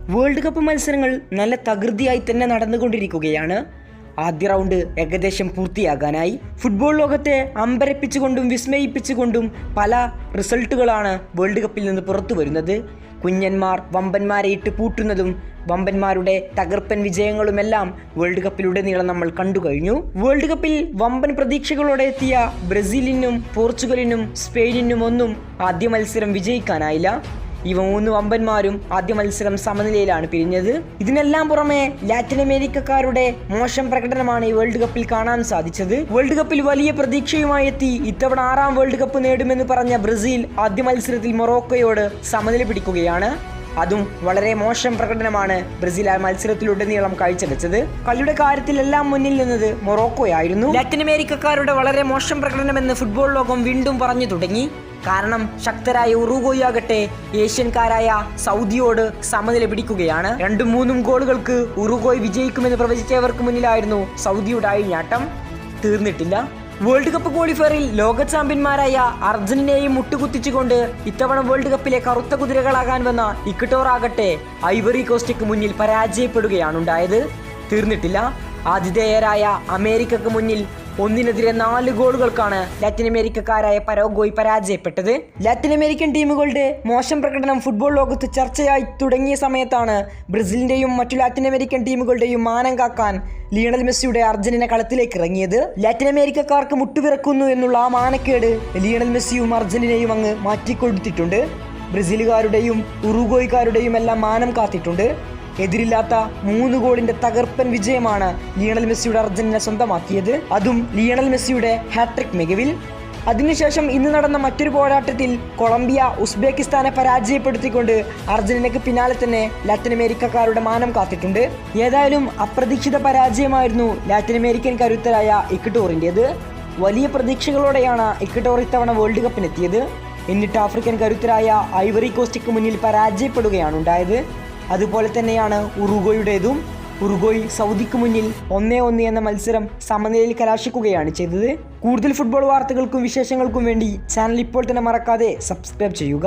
World cup മത്സരങ്ങൾ നല്ല തകൃതിയായി തന്നെ നടന്നുകൊണ്ടിരിക്കുകയാണ്. ആദ്യ റൗണ്ട് ഏകദേശം പൂർത്തിയാകാനായി. ഫുട്ബോൾ ലോകത്തെ അമ്പരപ്പിച്ചുകൊണ്ടും വിസ്മയിപ്പിച്ചുകൊണ്ടും പല റിസൾട്ടുകളാണ് വേൾഡ് കപ്പിൽ നിന്ന് പുറത്തു വരുന്നത്. കുഞ്ഞന്മാർ വമ്പന്മാരെ ഇട്ട് പൂട്ടുന്നതും വമ്പന്മാരുടെ തകർപ്പൻ വിജയങ്ങളുമെല്ലാം വേൾഡ് കപ്പിലുടനീളം നമ്മൾ കണ്ടു കഴിഞ്ഞു. വേൾഡ് കപ്പിൽ വമ്പൻ പ്രതീക്ഷകളോടെ എത്തിയ ബ്രസീലിനും പോർച്ചുഗലിനും സ്പെയിനിനും ഒന്നും ആദ്യ മത്സരം വിജയിക്കാനായില്ല. ഇവ 3 വമ്പന്മാരും ആദ്യ മത്സരം സമനിലയിലാണ് പിരിഞ്ഞത്. ഇതിനെല്ലാം പുറമെ ലാറ്റിൻ അമേരിക്കക്കാരുടെ മോശം പ്രകടനമാണ് ഈ വേൾഡ് കപ്പിൽ കാണാൻ സാധിച്ചത്. വേൾഡ് കപ്പിൽ വലിയ പ്രതീക്ഷയുമായി എത്തി ഇത്തവണ 6ാം വേൾഡ് കപ്പ് നേടുമെന്ന് പറഞ്ഞ ബ്രസീൽ ആദ്യ മത്സരത്തിൽ മൊറോക്കോയോട് സമനില പിടിക്കുകയാണ്. അതും വളരെ മോശം പ്രകടനമാണ് ബ്രസീൽ ആ മത്സരത്തിലുടനീളം കാഴ്ചവെച്ചത്. കളിയുടെ കാര്യത്തിലെല്ലാം മുന്നിൽ നിന്നത് മൊറോക്കോയായിരുന്നു. ലാറ്റിൻ അമേരിക്കക്കാരുടെ വളരെ മോശം പ്രകടനമെന്ന് ഫുട്ബോൾ ലോകം വീണ്ടും പറഞ്ഞു തുടങ്ങി. കാരണം ശക്തരായ ഉറുഗ്വായ് ആകട്ടെ ഏഷ്യൻകാരായ സൗദിയോട് സമനില പിടിക്കുകയാണ്. 2-3 ഗോളുകൾക്ക് ഉറുഗ്വായ് വിജയിക്കുമെന്ന് പ്രവചിച്ചവർക്ക് മുന്നിലായിരുന്നു സൗദിയുടെ അഴിഞ്ഞാട്ടം. തീർന്നിട്ടില്ല. വേൾഡ് കപ്പ് ക്വാളിഫയറിൽ ലോക ചാമ്പ്യന്മാരായ അർജന്റീനയെയും മുട്ടുകുത്തിച്ചുകൊണ്ട് ഇത്തവണ വേൾഡ് കപ്പിലെ കറുത്ത കുതിരകളാകാൻ വന്ന ഇക്വഡോർ ആകട്ടെ ഐവറി കോസ്റ്റിക്ക് മുന്നിൽ പരാജയപ്പെടുകയാണ് ഉണ്ടായത്. തീർന്നിട്ടില്ല. ആതിഥേയരായ അമേരിക്കക്ക് മുന്നിൽ 1-4 ഗോളുകൾക്കാണ് ലാറ്റിൻ അമേരിക്കക്കാരായ പരാഗ്വായ് പരാജയപ്പെട്ടത്. ലാറ്റിൻ അമേരിക്കൻ ടീമുകളുടെ മോശം പ്രകടനം ഫുട്ബോൾ ലോകത്ത് ചർച്ചയായി തുടങ്ങിയ സമയത്താണ് ബ്രസീലിന്റെയും മറ്റു ലാറ്റിൻ അമേരിക്കൻ ടീമുകളുടെയും മാനം കാക്കാൻ ലിയണൽ മെസ്സിയുടെ അർജന്റീന കളത്തിലേക്ക് ഇറങ്ങിയത്. ലാറ്റിൻ അമേരിക്കക്കാർക്ക് മുട്ടുവിറക്കുന്നു എന്നുള്ള ആ മാനക്കേട് ലിയണൽ മെസ്സിയും അർജന്റീനയും അങ്ങ് മാറ്റിക്കൊടുത്തിട്ടുണ്ട്. ബ്രസീലുകാരുടെയും ഉറുഗ്വായ്ക്കാരുടെയും എല്ലാം മാനം കാത്തിട്ടുണ്ട്. എതിരില്ലാത്ത 3 ഗോളിന്റെ തകർപ്പൻ വിജയമാണ് ലിയണൽ മെസ്സിയുടെ അർജന്റീന സ്വന്തമാക്കിയത്. അതും ലിയണൽ മെസ്സിയുടെ ഹാട്രിക് മികവിൽ. അതിനുശേഷം ഇന്ന് നടന്ന മറ്റൊരു പോരാട്ടത്തിൽ കൊളംബിയ ഉസ്ബെക്കിസ്ഥാനെ പരാജയപ്പെടുത്തിക്കൊണ്ട് അർജന്റീനയ്ക്ക് പിന്നാലെ തന്നെ ലാറ്റിൻ അമേരിക്കക്കാരുടെ മാനം കാത്തിട്ടുണ്ട്. ഏതായാലും അപ്രതീക്ഷിത പരാജയമായിരുന്നു ലാറ്റിൻ അമേരിക്കൻ കരുത്തരായ ഇക്വഡോറിൻ്റേത്. വലിയ പ്രതീക്ഷകളോടെയാണ് ഇക്വഡോർ ഇത്തവണ വേൾഡ് കപ്പിനെത്തിയത്. എന്നിട്ട് ആഫ്രിക്കൻ കരുത്തരായ ഐവറി കോസ്റ്റിക്ക് മുന്നിൽ പരാജയപ്പെടുകയാണ് ഉണ്ടായത്. അതുപോലെ തന്നെയാണ് ഉറുഗ്വായുടേതും. ഉറുഗ്വായ് സൗദിക്ക് മുന്നിൽ 1-1 എന്ന മത്സരം സമനിലയിൽ കലാശിക്കുകയാണ് ചെയ്തത്. കൂടുതൽ ഫുട്ബോൾ വാർത്തകൾക്കും വിശേഷങ്ങൾക്കും വേണ്ടി ചാനൽ ഇപ്പോൾ തന്നെ മറക്കാതെ സബ്സ്ക്രൈബ് ചെയ്യുക.